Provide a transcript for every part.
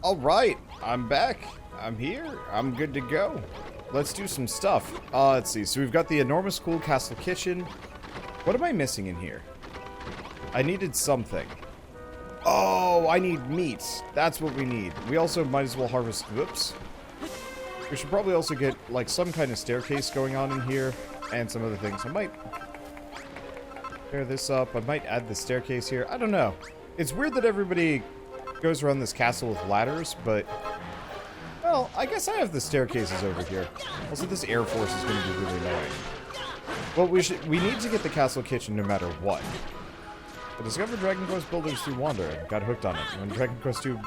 Alright, I'm back. I'm here. I'm good to go. Let's do some stuff. Let's see. So we've got the enormous cool castle kitchen. What am I missing in here? I needed something. Oh, I need meat. That's what we need. We also might as well harvest... Whoops. We should probably also get, like, some kind of staircase going on in here. And some other things. I might... pair this up. I might add the staircase here. I don't know. It's weird that everybody goes around this castle with ladders, but... well, I guess I have the staircases over here. Also, this Air Force is going to be really annoying. Well, we need to get the castle kitchen no matter what. I discovered Dragon Quest Builders through Wander and got hooked on it. When Dragon Quest 2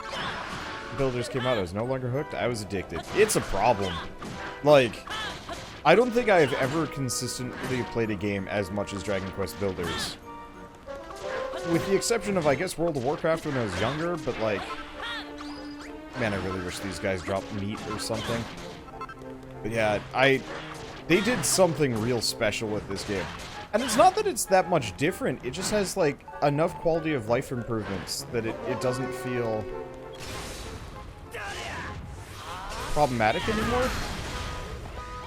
Builders came out, I was no longer hooked. I was addicted. It's a problem. Like, I don't think I've ever consistently played a game as much as Dragon Quest Builders. With the exception of, I guess, World of Warcraft when I was younger, but like... man, I really wish these guys dropped meat or something. But yeah, they did something real special with this game. And it's not that it's that much different, it just has, like, enough quality of life improvements that it doesn't feel problematic anymore.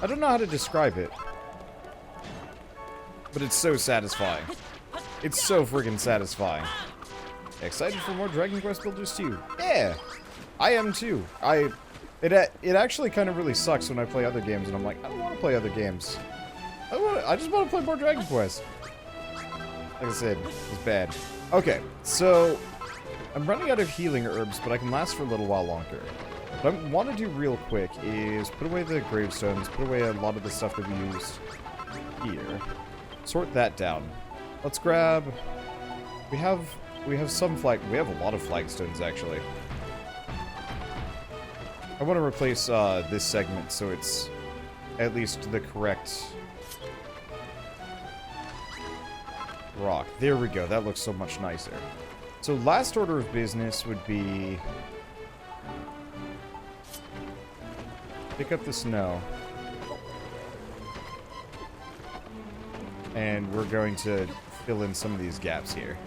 I don't know how to describe it. But it's so satisfying. It's so friggin' satisfying. Excited for more Dragon Quest Builders 2? Yeah! I am too. It actually kind of really sucks when I play other games and I'm like, I don't want to play other games. I just want to play more Dragon Quest. Like I said, it's bad. Okay, so I'm running out of healing herbs, but I can last for a little while longer. What I want to do real quick is put away the gravestones, put away a lot of the stuff that we used here. Sort that down. Let's grab... We have some flag... we have a lot of flagstones, actually. I want to replace this segment so it's at least the correct rock. There we go. That looks so much nicer. So last order of business would be... pick up the snow. And we're going to fill in some of these gaps here.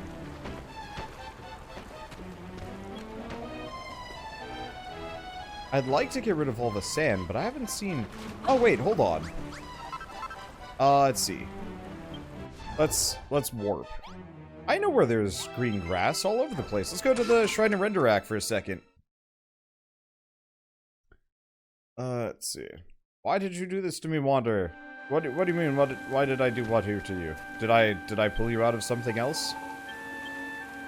I'd like to get rid of all the sand, but I haven't seen... oh, wait, hold on. Let's see. Let's warp. I know where there's green grass all over the place. Let's go to the Shrine of Renderak for a second. Let's see. Why did you do this to me, Wander? What do you mean? Why did I do what here to you? Did I pull you out of something else?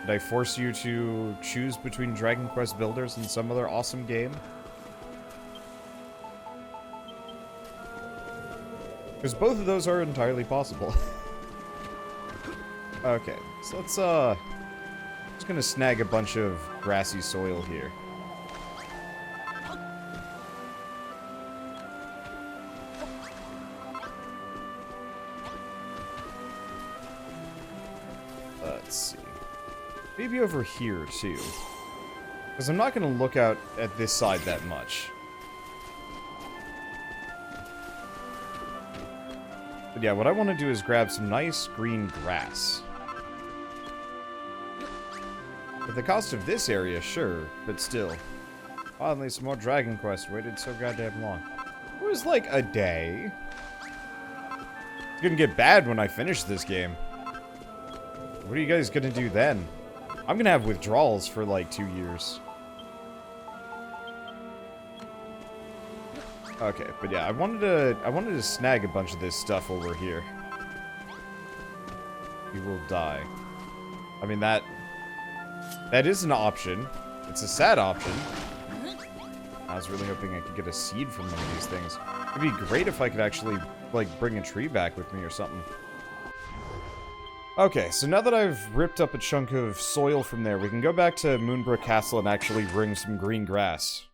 Did I force you to choose between Dragon Quest Builders and some other awesome game? Because both of those are entirely possible. Okay, so let's, just gonna snag a bunch of grassy soil here. Let's see. Maybe over here, too. Because I'm not gonna look out at this side that much. But yeah, what I want to do is grab some nice green grass. At the cost of this area, sure, but still. Finally, some more Dragon Quest. Waited so goddamn long. It was like a day. It's gonna get bad when I finish this game. What are you guys gonna do then? I'm gonna have withdrawals for like 2 years. Okay, but yeah, I wanted to snag a bunch of this stuff over here. We will die. I mean, that is an option. It's a sad option. I was really hoping I could get a seed from one of these things. It'd be great if I could actually, like, bring a tree back with me or something. Okay, so now that I've ripped up a chunk of soil from there, we can go back to Moonbrook Castle and actually bring some green grass.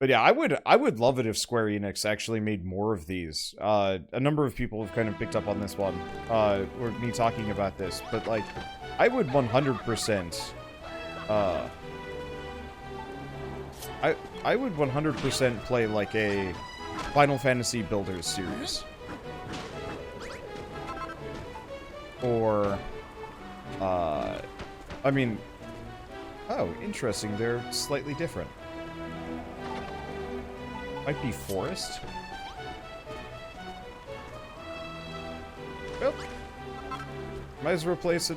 But yeah, I would love it if Square Enix actually made more of these. A number of people have kind of picked up on this one, or me talking about this, but like, I would 100%, I would 100% play like a Final Fantasy Builders series. Or, I mean, Oh, interesting. They're slightly different. Might be forest. Nope. Might as well replace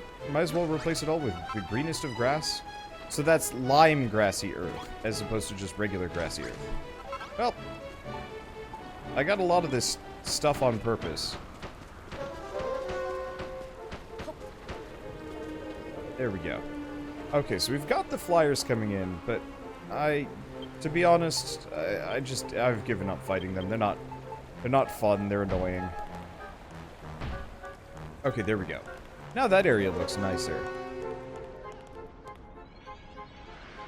it all with the greenest of grass. So that's lime grassy earth, as opposed to just regular grassy earth. Well, I got a lot of this stuff on purpose. There we go. Okay, so we've got the flyers coming in, but to be honest, I've given up fighting them. They're not fun. They're annoying. Okay, there we go. Now that area looks nicer.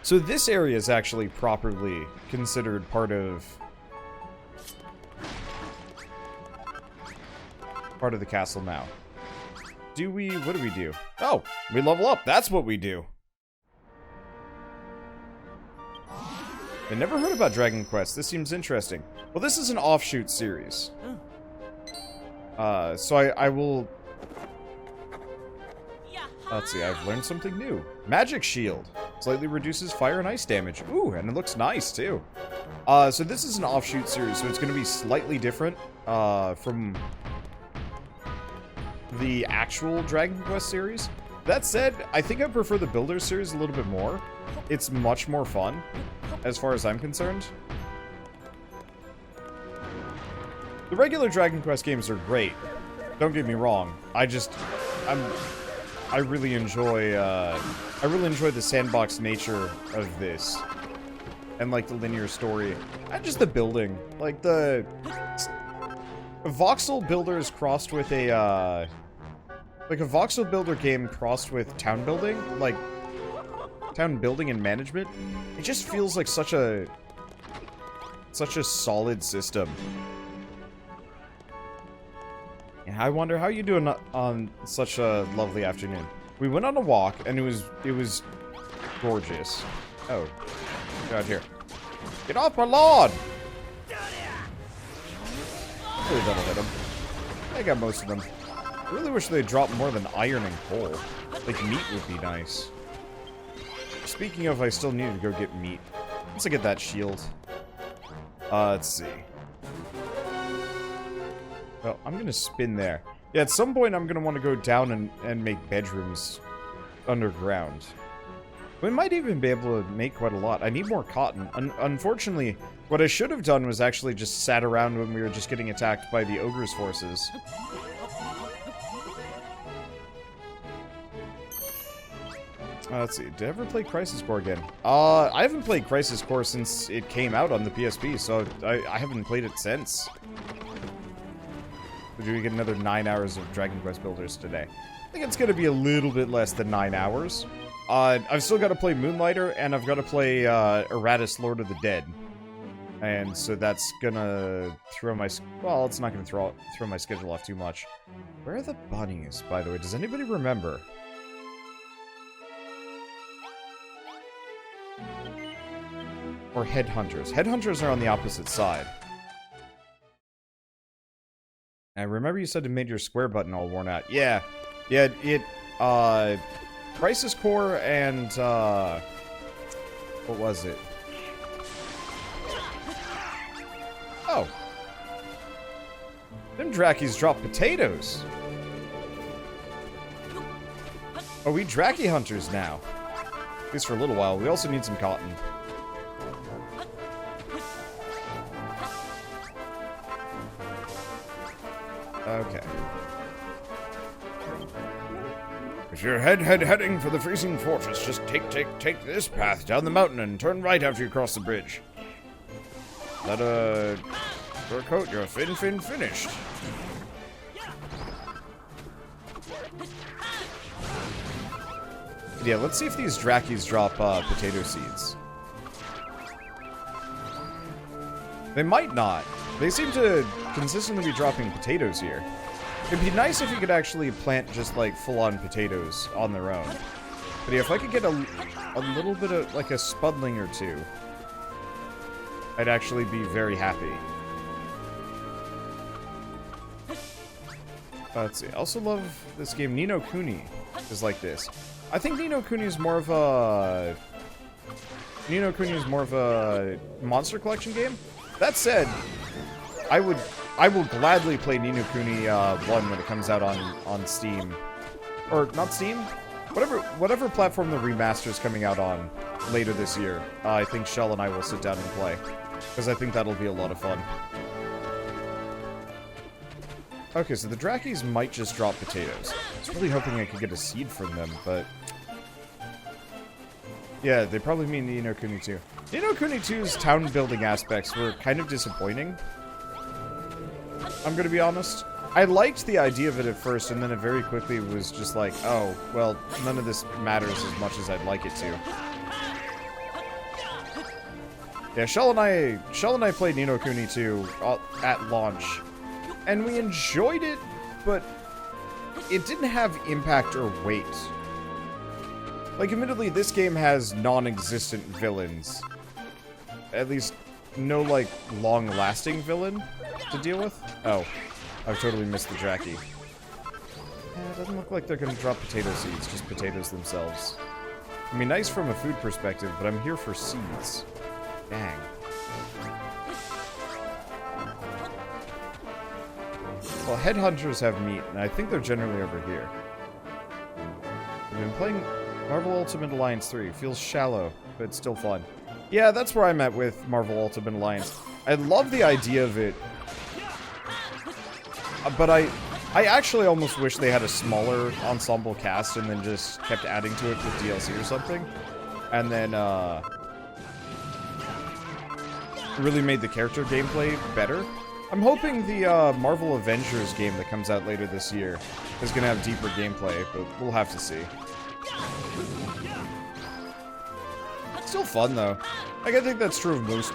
So this area is actually properly considered part of the castle now. What do we do? Oh, we level up. That's what we do. I never heard about Dragon Quest. This seems interesting. Well, this is an offshoot series. So I will... Let's see, I've learned something new. Magic Shield. Slightly reduces fire and ice damage. Ooh, and it looks nice, too. So this is an offshoot series, so it's going to be slightly different from the actual Dragon Quest series. That said, I think I prefer the Builders series a little bit more. It's much more fun, as far as I'm concerned. The regular Dragon Quest games are great. Don't get me wrong. I really enjoy the sandbox nature of this. And, like, the linear story. And just the building. Like, the... Voxel Builders crossed with a, like, a Voxel Builder game crossed with town building. Like, town building and management. It just feels like such a solid system. Yeah, I wonder how you doing on such a lovely afternoon. We went on a walk, and it was gorgeous. Oh, get out here! Get off my lawn! Hopefully that'll hit him. I got most of them. I really wish they'd drop more than iron and coal. Like meat would be nice. Speaking of, I still need to go get meat. Once I get that shield. Let's see. Well, I'm gonna spin there. Yeah, at some point I'm gonna want to go down and make bedrooms underground. We might even be able to make quite a lot. I need more cotton. Unfortunately, what I should have done was actually just sat around when we were just getting attacked by the ogre's forces. Let's see. Did I ever play Crisis Core again? I haven't played Crisis Core since it came out on the PSP, so I haven't played it since. Do we get another 9 hours of Dragon Quest Builders today? I think it's going to be a little bit less than 9 hours. I've still got to play Moonlighter, and I've got to play Eratus, Lord of the Dead. And so that's gonna throw my... Well, it's not gonna throw my schedule off too much. Where are the bunnies, by the way? Does anybody remember? Or headhunters. Headhunters are on the opposite side. I remember you said it made your square button all worn out. Yeah. Yeah, Crisis Core and, what was it? Oh. Them Drakkies drop potatoes. Oh, we Dracky hunters now. At least for a little while. We also need some cotton. Okay. If you're heading for the freezing fortress, just take this path down the mountain and turn right after you cross the bridge. Fur coat, you're finished. Yeah, let's see if these Drakkies drop potato seeds. They might not. They seem to consistently be dropping potatoes here. It'd be nice if you could actually plant just, like, full-on potatoes on their own. But yeah, if I could get a little bit of, like, a spudling or two, I'd actually be very happy. Let's see. I also love this game. Ni no Kuni is like this. I think Ni no Kuni is more of a Ni no Kuni is more of a monster collection game. That said, I will gladly play Ni no Kuni 1 when it comes out on Steam. Or, not Steam? Whatever platform the remaster is coming out on later this year. I think Shell and I will sit down and play. Because I think that'll be a lot of fun. Okay, so the Drakis might just drop potatoes. I was really hoping I could get a seed from them, but... yeah, they probably mean Ni no Kuni 2. Ni no Kuni 2's town building aspects were kind of disappointing. I'm gonna be honest. I liked the idea of it at first, and then it very quickly was just like, oh, well, none of this matters as much as I'd like it to. Yeah, Shell and I played Ni no Kuni 2 at launch, and we enjoyed it, but it didn't have impact or weight. Like, admittedly, this game has non-existent villains. At least, no, like, long-lasting villain to deal with. Oh. I've totally missed the Draki. Yeah, it doesn't look like they're gonna drop potato seeds, just potatoes themselves. I mean, nice from a food perspective, but I'm here for seeds. Dang. Well, headhunters have meat, and I think they're generally over here. I've been playing Marvel Ultimate Alliance 3. Feels shallow, but it's still fun. Yeah, that's where I'm at with Marvel Ultimate Alliance. I love the idea of it. But I actually almost wish they had a smaller ensemble cast and then just kept adding to it with DLC or something. And then, really made the character gameplay better. I'm hoping the, Marvel Avengers game that comes out later this year is gonna have deeper gameplay, but we'll have to see. Still fun, though. Like, I think that's true of most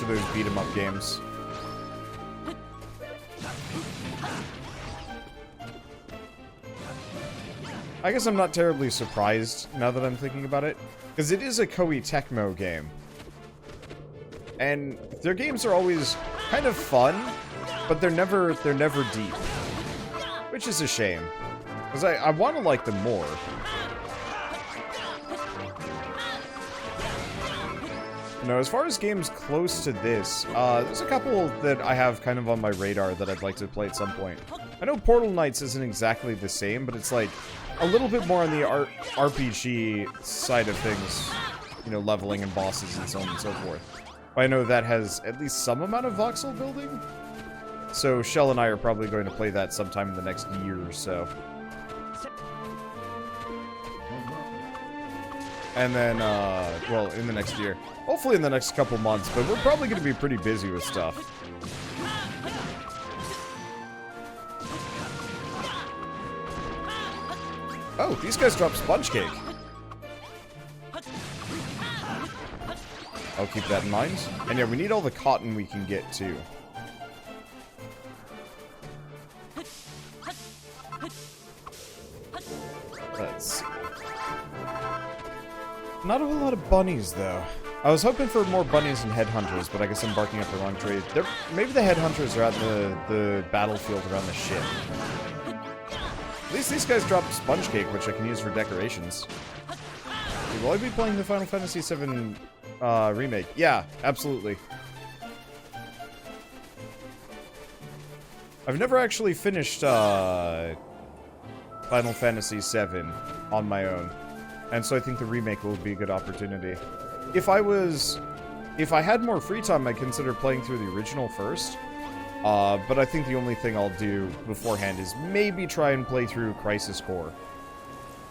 of those beat-em-up games. I guess I'm not terribly surprised, now that I'm thinking about it, because it is a Koei Tecmo game. And their games are always kind of fun, but they're never deep. Which is a shame, because I want to like them more. No, as far as games close to this, there's a couple that I have kind of on my radar that I'd like to play at some point. I know Portal Knights isn't exactly the same, but it's like a little bit more on the RPG side of things, you know, leveling and bosses and so on and so forth. But I know that has at least some amount of voxel building, so Shell and I are probably going to play that sometime in the next year or so. And then, well, in the next year. Hopefully in the next couple months, but we're probably going to be pretty busy with stuff. Oh, these guys drop sponge cake. I'll keep that in mind. And yeah, we need all the cotton we can get, too. Let's see. Not a whole lot of bunnies, though. I was hoping for more bunnies and headhunters, but I guess I'm barking up the wrong tree. Maybe the headhunters are at the battlefield around the ship. At least these guys drop sponge cake, which I can use for decorations. Will I be playing the Final Fantasy VII remake? Yeah, absolutely. I've never actually finished Final Fantasy VII on my own. And so I think the remake will be a good opportunity. If I had more free time, I'd consider playing through the original first. But I think the only thing I'll do beforehand is maybe try and play through Crisis Core.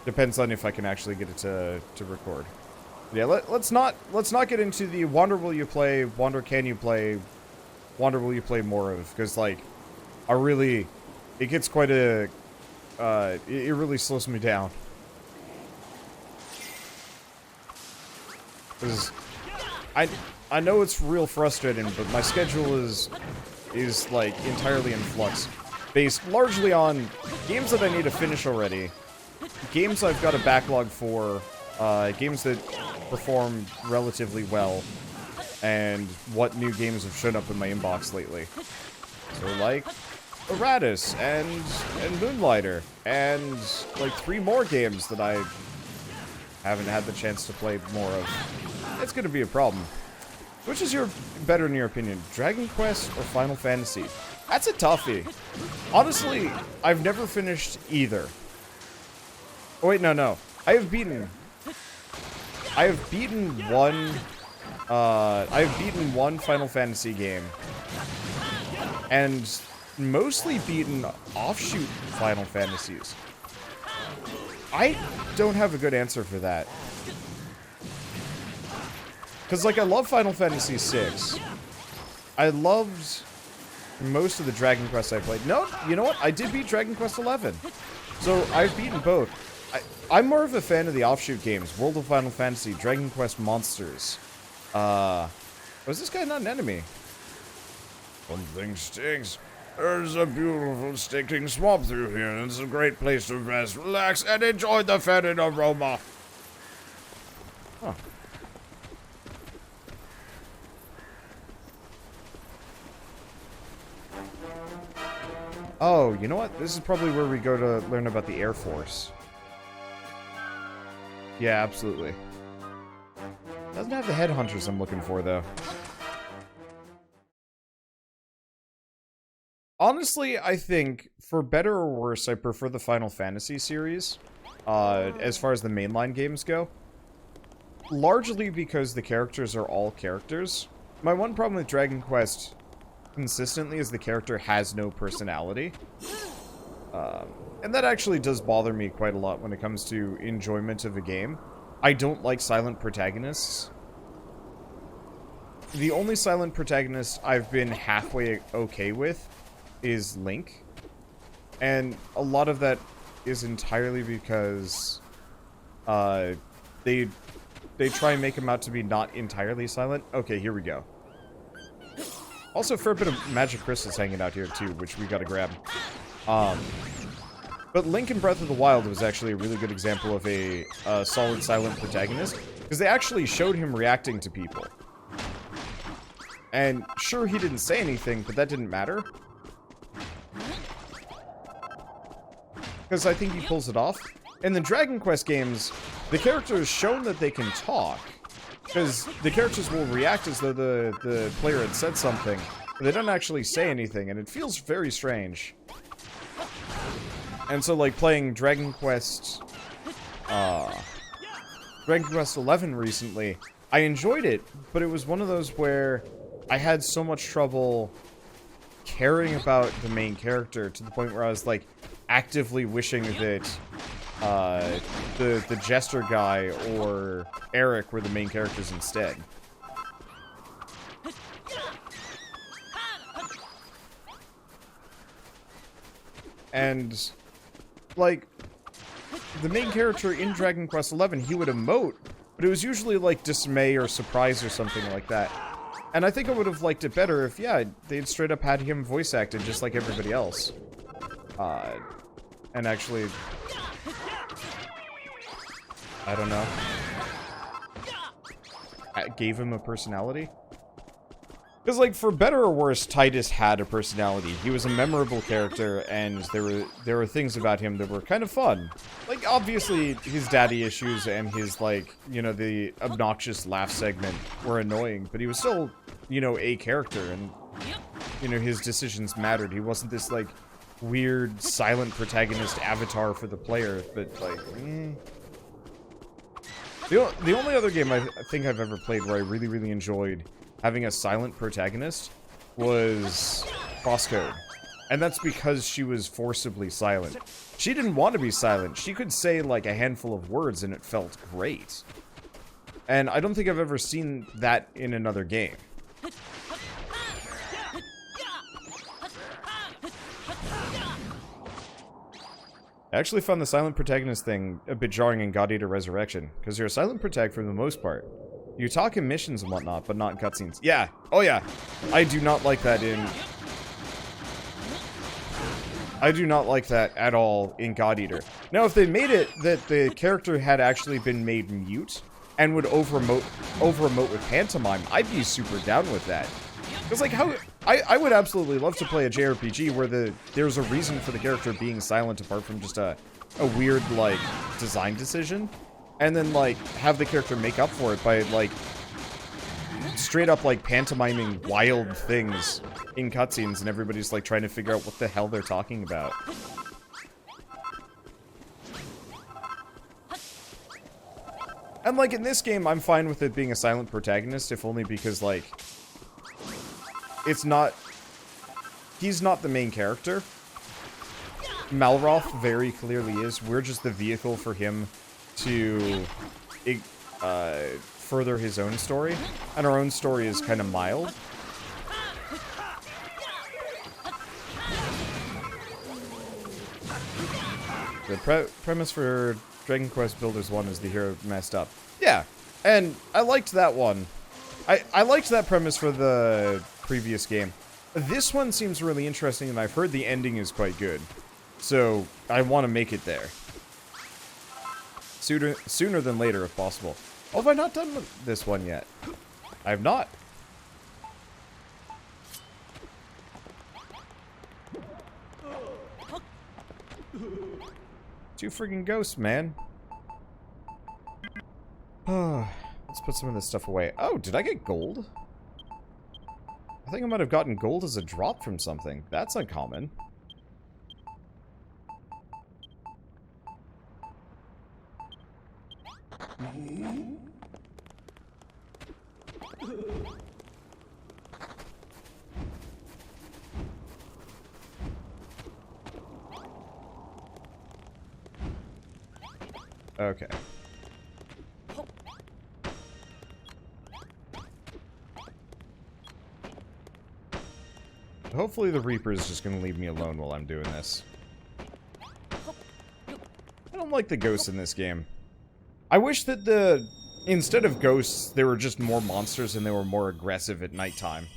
Depends on if I can actually get it to record. Yeah, let's not get into the Wander will you play, Wander can you play, Wander will you play more of, because like it gets quite a it really slows me down. Because I know it's real frustrating, but my schedule is like entirely in flux, based largely on games that I need to finish already, games I've got a backlog for, games that perform relatively well, and what new games have shown up in my inbox lately. So like Eratus and Moonlighter, and like 3 more games that I haven't had the chance to play more of. it's gonna be a problem. Which is better in your opinion, Dragon Quest or Final Fantasy? That's a toughie. Honestly, I've never finished either. Oh wait, no. I have beaten one Final Fantasy game. And mostly beaten offshoot Final Fantasies. I don't have a good answer for that. Because, like, I love Final Fantasy VI. I loved most of the Dragon Quest I played. No, you know what? I did beat Dragon Quest XI. So, I've beaten both. I'm more of a fan of the offshoot games. World of Final Fantasy, Dragon Quest Monsters. Was this guy not an enemy? Something stinks. There's a beautiful stinking swamp through here, and it's a great place to rest, relax, and enjoy the fetid aroma. Huh. Oh, you know what? This is probably where we go to learn about the Air Force. Yeah, absolutely. Doesn't have the headhunters I'm looking for, though. Honestly, I think, for better or worse, I prefer the Final Fantasy series, as far as the mainline games go. Largely because the characters are all characters. My one problem with Dragon Quest, consistently, is the character has no personality. And that actually does bother me quite a lot when it comes to enjoyment of a game. I don't like silent protagonists. The only silent protagonist I've been halfway okay with is Link. And a lot of that is entirely because they try and make him out to be not entirely silent. Okay, here we go. Also, a fair bit of magic crystals hanging out here too, which we gotta grab. But Link in Breath of the Wild was actually a really good example of a solid silent protagonist, because they actually showed him reacting to people. And sure, he didn't say anything, but that didn't matter. Because I think he pulls it off. In the Dragon Quest games, the character is shown that they can talk. Because the characters will react as though the player had said something. But they don't actually say anything, and it feels very strange. And so, like, playing Dragon Quest XI recently, I enjoyed it, but it was one of those where I had so much trouble caring about the main character to the point where I was, like, actively wishing that the Jester guy or Eric were the main characters instead. And, like, the main character in Dragon Quest XI, he would emote, but it was usually, like, dismay or surprise or something like that. And I think I would have liked it better if, yeah, they'd straight up had him voice acted just like everybody else. And actually, I don't know, gave him a personality? Because, like, for better or worse, Titus had a personality. He was a memorable character, and there were things about him that were kind of fun. Like, obviously, his daddy issues and his, like, you know, the obnoxious laugh segment were annoying, but he was still, you know, a character, and, you know, his decisions mattered. He wasn't this, like, weird, silent protagonist avatar for the player, but, like, The only other game I think I've ever played where I really, really enjoyed having a silent protagonist was Crosscode. And that's because she was forcibly silent. She didn't want to be silent. She could say, like, a handful of words and it felt great. And I don't think I've ever seen that in another game. I actually found the silent protagonist thing a bit jarring in God Eater Resurrection, because you're a silent protag for the most part. You talk in missions and whatnot, but not in cutscenes. Yeah, oh yeah. I do not like that at all in God Eater. Now, if they made it that the character had actually been made mute and would over-emote with pantomime, I'd be super down with that. Because, like, I would absolutely love to play a JRPG where there's a reason for the character being silent apart from just a weird, like, design decision. And then, like, have the character make up for it by, like, straight up, like, pantomiming wild things in cutscenes, and everybody's, like, trying to figure out what the hell they're talking about. And, like, in this game, I'm fine with it being a silent protagonist, if only because, like, it's not... He's not the main character. Malroth very clearly is. We're just the vehicle for him to further his own story. And our own story is kind of mild. The premise for Dragon Quest Builders 1 is the hero messed up. Yeah, and I liked that one. I liked that premise for the previous game. This one seems really interesting, and I've heard the ending is quite good. So, I want to make it there. Sooner than later, if possible. Oh, have I not done this one yet? I have not. Two freaking ghosts, man. Let's put some of this stuff away. Oh, did I get gold? I think I might have gotten gold as a drop from something. That's uncommon. Okay. Hopefully the Reaper is just going to leave me alone while I'm doing this. I don't like the ghosts in this game. I wish that instead of ghosts, there were just more monsters and they were more aggressive at nighttime.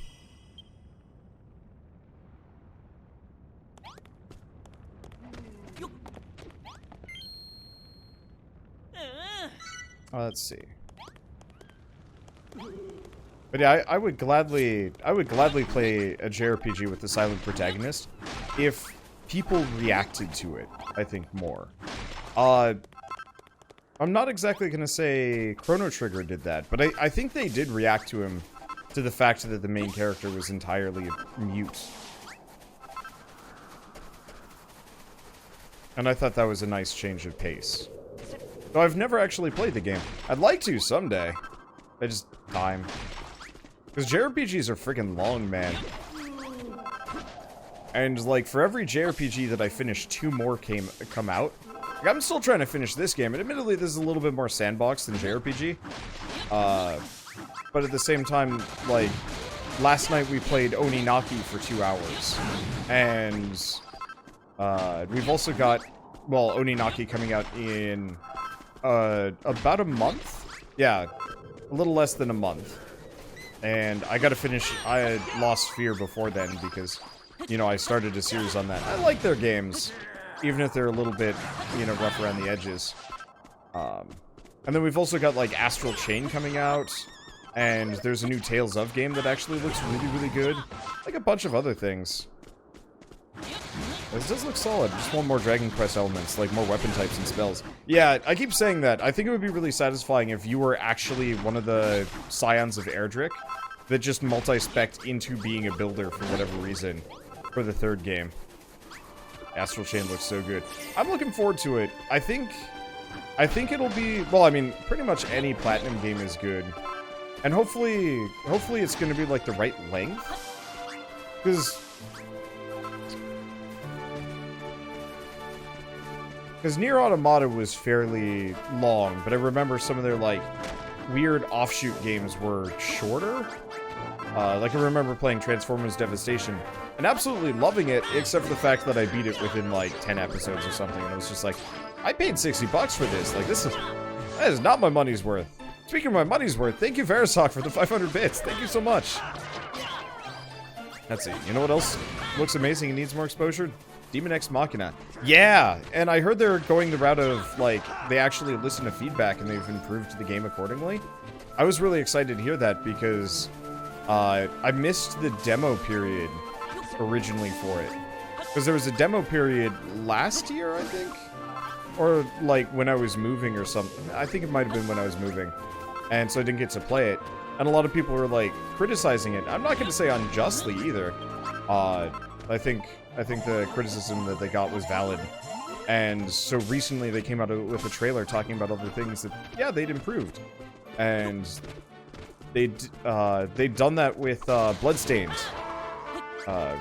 Let's see. But yeah, I would gladly play a JRPG with the silent protagonist if people reacted to it, I think, more. I'm not exactly going to say Chrono Trigger did that, but I think they did react to him, to the fact that the main character was entirely mute. And I thought that was a nice change of pace. Though I've never actually played the game. I'd like to someday. I just... time. Because JRPGs are freaking long, man. And, like, for every JRPG that I finish, 2 more come out. Like, I'm still trying to finish this game, and admittedly this is a little bit more sandbox than JRPG. But at the same time, like, last night we played Oninaki for 2 hours. And, we've also got, well, Oninaki coming out in, about a month? Yeah, a little less than a month. And I gotta finish, I had Lost Fear before then because, you know, I started a series on that. I like their games, even if they're a little bit, you know, rough around the edges. And then we've also got, like, Astral Chain coming out, and there's a new Tales of game that actually looks really, really good. Like a bunch of other things. This does look solid. Just want more Dragon Quest elements, like more weapon types and spells. Yeah, I keep saying that. I think it would be really satisfying if you were actually one of the scions of Erdrick that just multi-spec'd into being a builder for whatever reason for the 3rd game. Astral Chain looks so good. I'm looking forward to it. I think it'll be... Well, I mean, pretty much any Platinum game is good. And hopefully it's going to be, like, the right length. Because Nier Automata was fairly long, but I remember some of their, like, weird offshoot games were shorter. Like, I remember playing Transformers Devastation and absolutely loving it, except for the fact that I beat it within, like, 10 episodes or something, and I was just like, I paid $60 for this. Like, that is not my money's worth. Speaking of my money's worth, thank you, Verisok, for the 500 bits. Thank you so much. Let's see. You know what else looks amazing and needs more exposure? Demon X Machina. Yeah, and I heard they're going the route of, like, they actually listen to feedback and they've improved the game accordingly. I was really excited to hear that because I missed the demo period originally for it. Because there was a demo period last year, I think? Or, like, when I was moving or something. I think it might have been when I was moving. and so I didn't get to play it. And a lot of people were like criticizing it. I'm not going to say unjustly either. I think the criticism that they got was valid. And so recently they came out with a trailer talking about all the things that, yeah, they'd improved. And they'd done that with Bloodstained,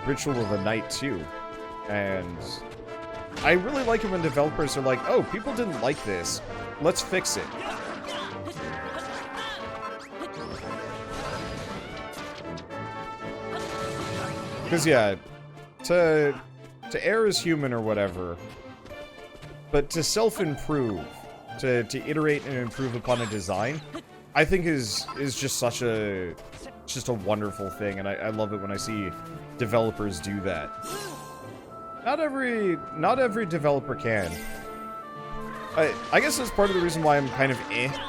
Ritual of the Night too. And I really like it when developers are like, oh, people didn't like this, let's fix it. Because, yeah, to err is human or whatever, but to self-improve, to iterate and improve upon a design, I think is just a wonderful thing, and I love it when I see developers do that. Not every developer can. I guess that's part of the reason why I'm kind of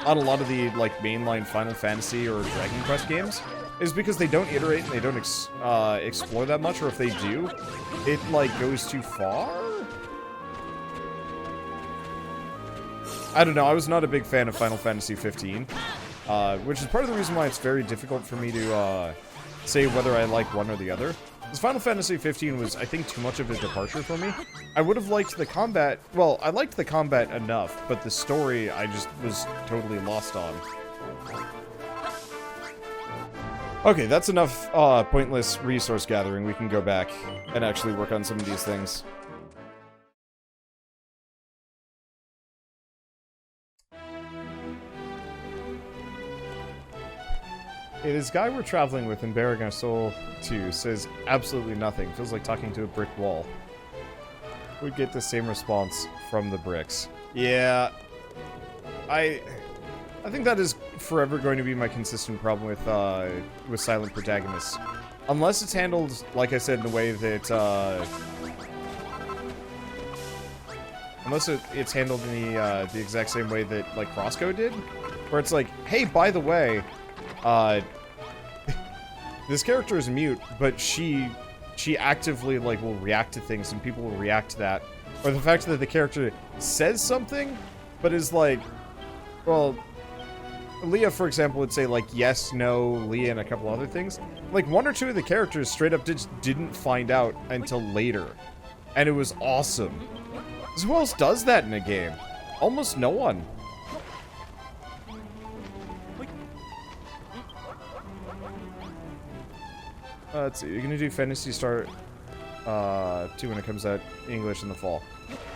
on a lot of the like mainline Final Fantasy or Dragon Quest games, is because they don't iterate and they don't explore that much, or if they do, it like goes too far. I don't know, I was not a big fan of Final Fantasy 15, which is part of the reason why it's very difficult for me to say whether I like one or the other. Because Final Fantasy 15 was, I think, too much of a departure for me. I would have liked the combat, well, I liked the combat enough, but the story I just was totally lost on. Okay, that's enough pointless resource gathering. We can go back and actually work on some of these things. Hey, this guy we're traveling with in Bearing Our Soul 2 says absolutely nothing. Feels like talking to a brick wall. We get the same response from the bricks. Yeah. I think that is forever going to be my consistent problem with silent protagonists. Unless it's handled, like I said, in a way that, unless it's handled in the exact same way that, like, Crosscode did. Where it's like, hey, by the way, this character is mute, but she actively, like, will react to things, and people will react to that. Or the fact that the character says something, but is like, well, Leah, for example, would say, like, yes, no, Leah, and a couple other things. Like, one or two of the characters straight up didn't find out until later. And it was awesome. Who else does that in a game? Almost no one. Let's see, you're gonna do Phantasy Star 2 when it comes out English in the fall.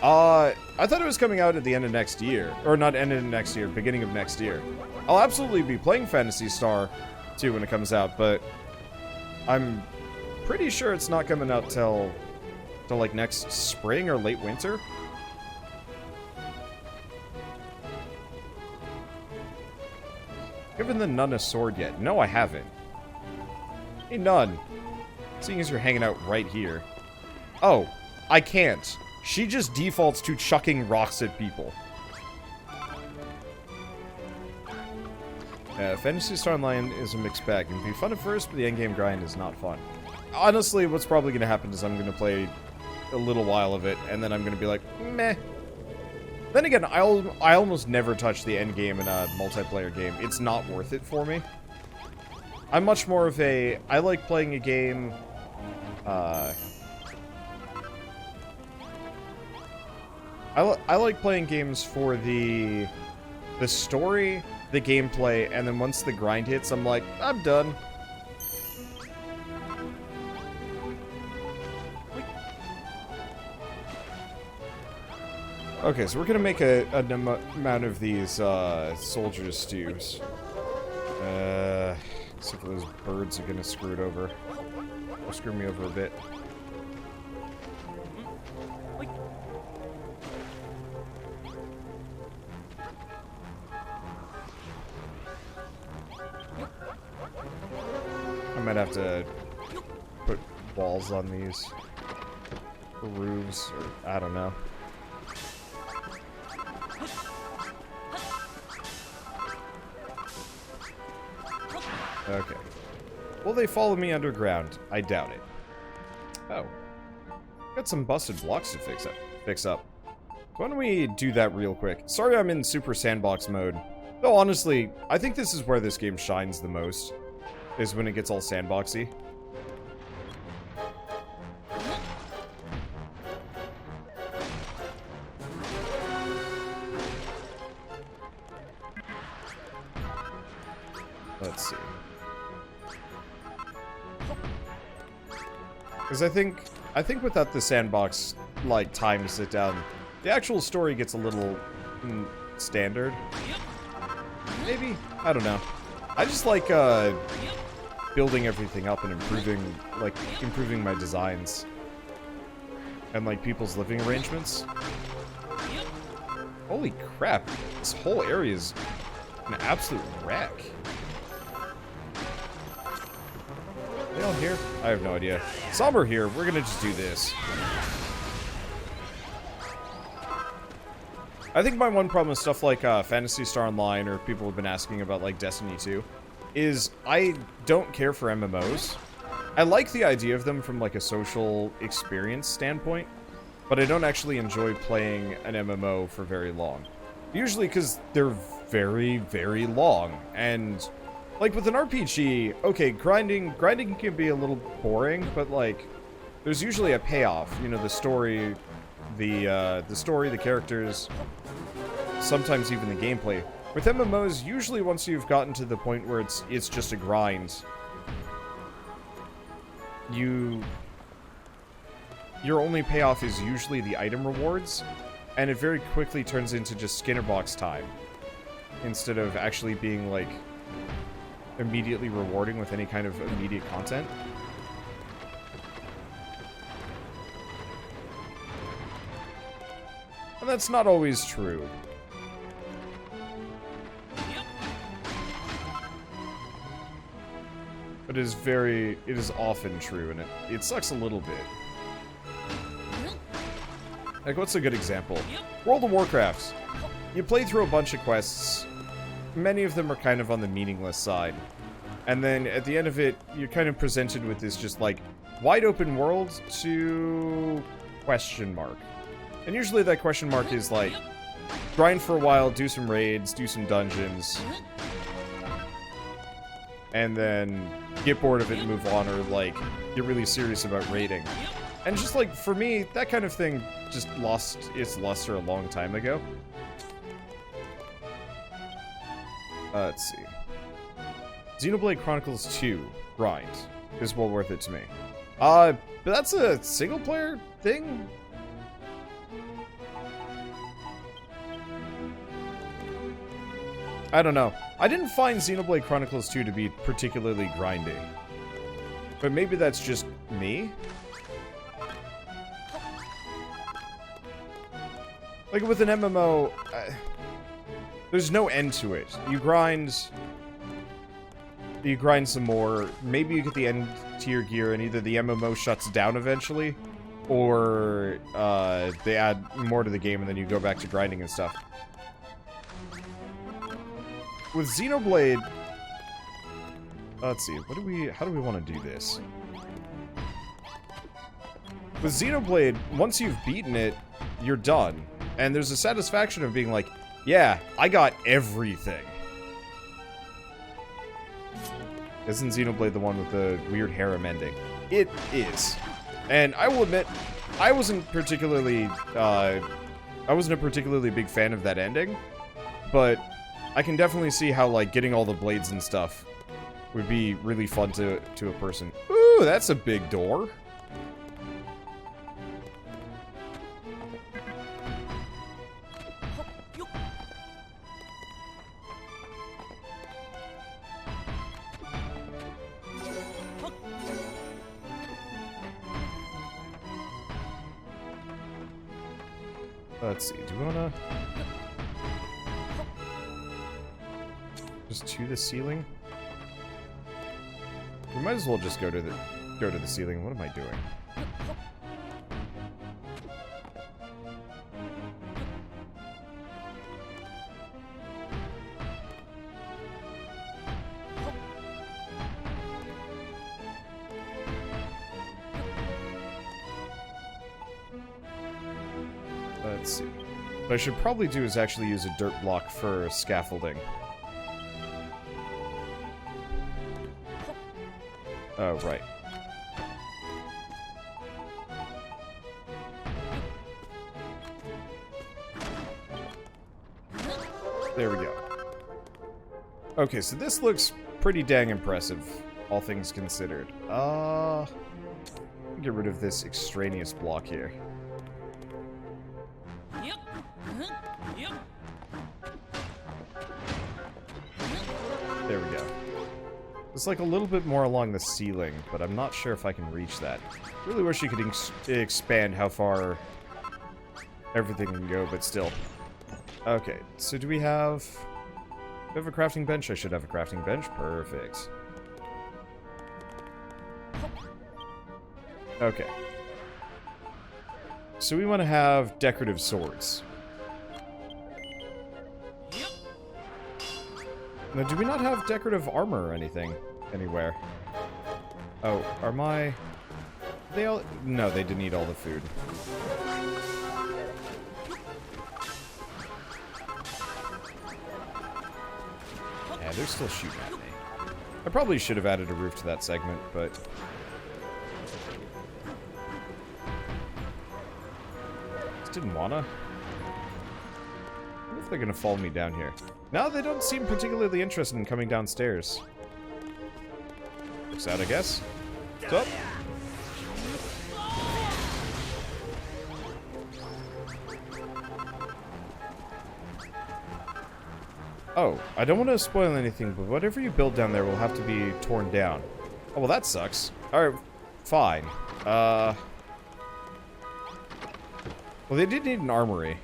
I thought it was coming out at the end of next year. Or not end of next year, beginning of next year. I'll absolutely be playing Phantasy Star 2 when it comes out, but I'm pretty sure it's not coming out till like next spring or late winter. Given the Nun a sword yet? No, I haven't. Hey, Nun. Seeing as you're hanging out right here. Oh, I can't. She just defaults to chucking rocks at people. Phantasy Star Online is a mixed bag. It can be fun at first, but the endgame grind is not fun. Honestly, what's probably going to happen is I'm going to play a little while of it, and then I'm going to be like, meh. Then again, I almost never touch the endgame in a multiplayer game. It's not worth it for me. I'm much more of a... I like playing a game... I like playing games for the story, the gameplay, and then once the grind hits, I'm like, I'm done. Okay, so we're gonna make an amount of these soldier stews. Except for those birds are gonna screw it over. Or screw me over a bit. I might have to put walls on these. Or roofs, or I don't know. Okay. Will they follow me underground? I doubt it. Oh. Got some busted blocks to fix up. Why don't we do that real quick? Sorry I'm in super sandbox mode. Though honestly, I think this is where this game shines the most, is when it gets all sandboxy. Let's see. Because I think without the sandbox, like, time to sit down, the actual story gets a little standard. Maybe? I don't know. I just like, building everything up and improving my designs. And, like, people's living arrangements. Holy crap. This whole area is an absolute wreck. Are they all here? I have no idea. Some are here. We're gonna just do this. I think my one problem with stuff like Phantasy Star Online, or people have been asking about like Destiny 2, is I don't care for MMOs. I like the idea of them from like a social experience standpoint, but I don't actually enjoy playing an MMO for very long. Usually because they're very, very long, and like with an RPG, okay, grinding can be a little boring, but like there's usually a payoff. You know, the story, the characters, sometimes even the gameplay. With MMOs, usually once you've gotten to the point where it's just a grind, your only payoff is usually the item rewards, and it very quickly turns into just Skinner box time, instead of actually being like immediately rewarding with any kind of immediate content. And that's not always true. But it is often true, and it sucks a little bit. Like, what's a good example? World of Warcraft. You play through a bunch of quests. Many of them are kind of on the meaningless side. And then, at the end of it, you're kind of presented with this just, like, wide open world to question mark. And usually that question mark is, like, grind for a while, do some raids, do some dungeons, and then get bored of it and move on, or, like, get really serious about raiding. And just, like, for me, that kind of thing just lost its luster a long time ago. Let's see. Xenoblade Chronicles 2, grind, is well worth it to me. But that's a single-player thing? I don't know. I didn't find Xenoblade Chronicles 2 to be particularly grindy. But maybe that's just me? Like, with an MMO, there's no end to it. You grind some more, maybe you get the end to your gear, and either the MMO shuts down eventually, or they add more to the game, and then you go back to grinding and stuff. With Xenoblade, let's see, how do we want to do this? With Xenoblade, once you've beaten it, you're done. And there's a satisfaction of being like, yeah, I got everything. Isn't Xenoblade the one with the weird harem ending? It is. And I will admit, I wasn't a particularly big fan of that ending, but I can definitely see how, like, getting all the blades and stuff would be really fun to a person. Ooh, that's a big door. Let's see, do we wanna just to the ceiling? We might as well just go to the ceiling. What am I doing? Let's see. What I should probably do is actually use a dirt block for scaffolding. Oh, right. There we go. Okay, so this looks pretty dang impressive, all things considered. Get rid of this extraneous block here. There we go. It's like a little bit more along the ceiling, but I'm not sure if I can reach that. Really wish you could expand how far everything can go, but still. Okay, so do we have a crafting bench? I should have a crafting bench. Perfect. Okay. So we want to have decorative swords. Now, do we not have decorative armor or anything anywhere? Oh, are my... They all... No, they didn't eat all the food. Yeah, they're still shooting at me. I probably should have added a roof to that segment, but... Just didn't wanna. I wonder if they're gonna follow me down here. No, they don't seem particularly interested in coming downstairs. Looks out, I guess. What's up? Oh, I don't want to spoil anything, but whatever you build down there will have to be torn down. Oh, well, that sucks. Alright, fine. Well, they did need an armory.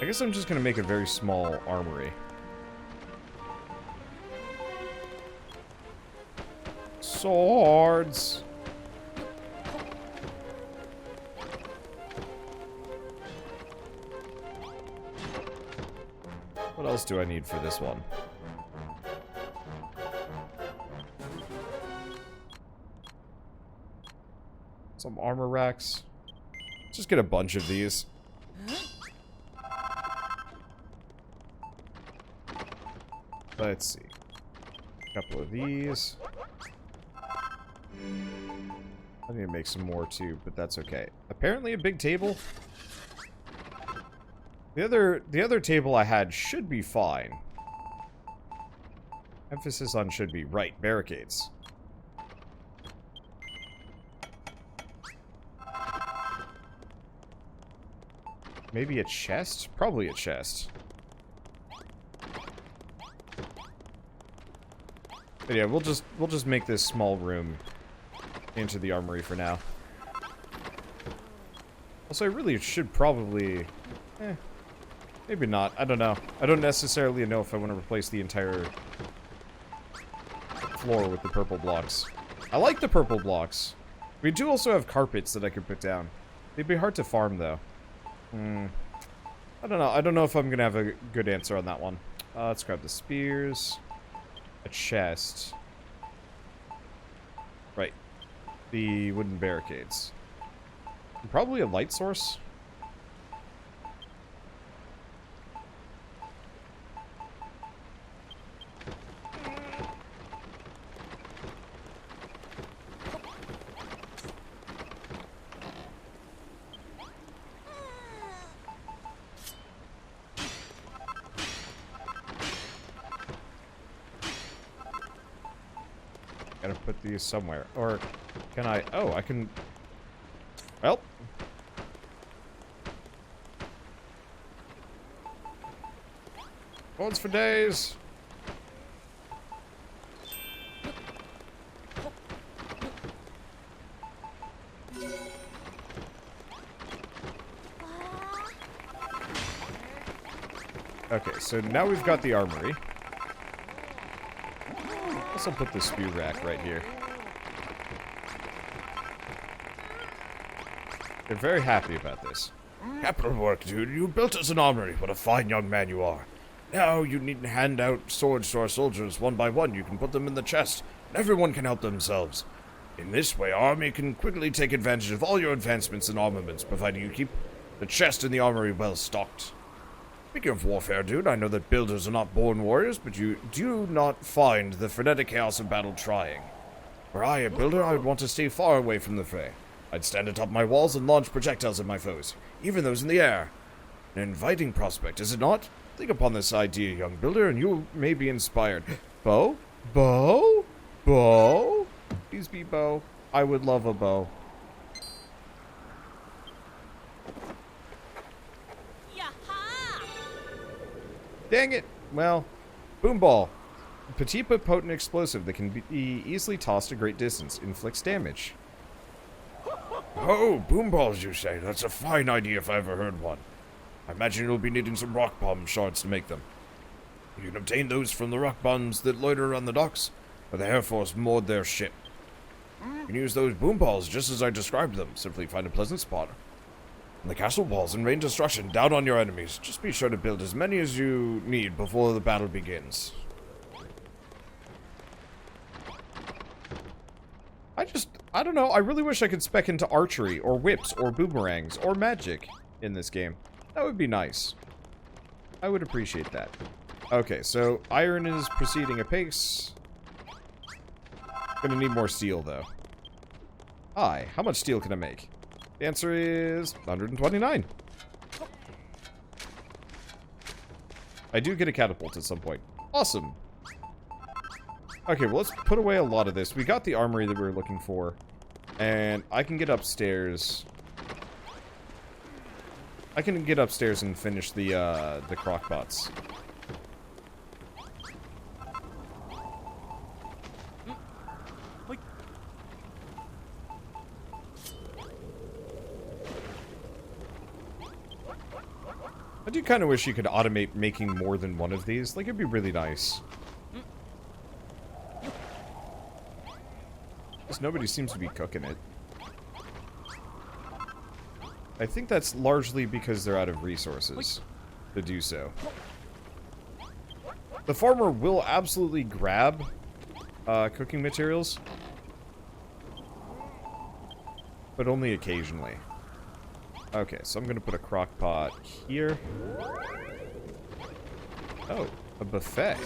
I guess I'm just going to make a very small armory. Swords! What else do I need for this one? Some armor racks. Just get a bunch of these. Let's see. A couple of these. I need to make some more too, but that's okay. Apparently a big table. The other table I had should be fine. Emphasis on should be. Right, barricades. Maybe a chest? Probably a chest. But yeah, we'll just make this small room into the armory for now. Also, I really should probably... maybe not. I don't know. I don't necessarily know if I want to replace the entire floor with the purple blocks. I like the purple blocks. We do also have carpets that I could put down. They'd be hard to farm, though. I don't know. I don't know if I'm going to have a good answer on that one. Let's grab the spears. A chest. Right. The wooden barricades. And probably a light source. Gotta put these somewhere. Or can I... Oh, I can... Well. Bones for days. Okay, so now we've got the armory. I'll put the spear rack right here. They're very happy about this. Capital work, dude. You built us an armory. What a fine young man you are. Now you needn't hand out swords to our soldiers one by one. You can put them in the chest, and everyone can help themselves. In this way, our army can quickly take advantage of all your advancements and armaments, providing you keep the chest and the armory well stocked. Speaking of warfare, dude, I know that builders are not born warriors, but you do not find the frenetic chaos of battle trying. Were I a builder, I would want to stay far away from the fray. I'd stand atop my walls and launch projectiles at my foes, even those in the air. An inviting prospect, is it not? Think upon this idea, young builder, and you may be inspired. Bow? Bow? Bow? Please be bow. I would love a bow. Dang it. Well, boom ball. Petit but potent explosive that can be easily tossed a great distance. Inflicts damage. Oh, boom balls, you say? That's a fine idea if I ever heard one. I imagine you'll be needing some rock bomb shards to make them. You can obtain those from the rock bombs that loiter around the docks, where the Air Force moored their ship. You can use those boom balls just as I described them. Simply find a pleasant spot. And the castle walls and rain destruction down on your enemies. Just be sure to build as many as you need before the battle begins. I don't know. I really wish I could spec into archery, or whips, or boomerangs, or magic in this game. That would be nice. I would appreciate that. Okay, so iron is proceeding apace. Gonna need more steel, though. How much steel can I make? The answer is 129. I do get a catapult at some point. Awesome. Okay, well, let's put away a lot of this. We got the armory that we were looking for. And I can get upstairs. I can get upstairs and finish the crockpots. I do kind of wish you could automate making more than one of these. Like, it'd be really nice. Just nobody seems to be cooking it. I think that's largely because they're out of resources to do so. The farmer will absolutely grab cooking materials, but only occasionally. Okay, so I'm gonna put a crock pot here. Oh, a buffet.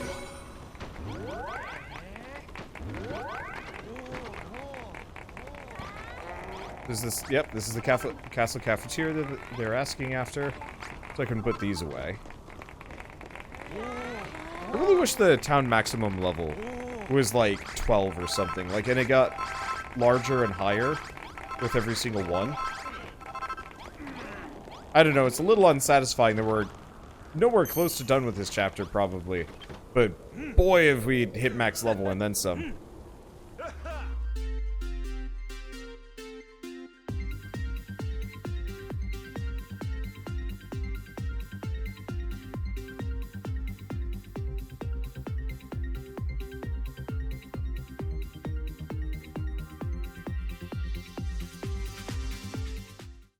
Is this? Yep, this is the castle cafeteria that they're asking after. So I can put these away. I really wish the town maximum level was like 12 or something. Like, and it got larger and higher with every single one. I don't know, it's a little unsatisfying that we're nowhere close to done with this chapter, probably. But boy, have we hit max level and then some.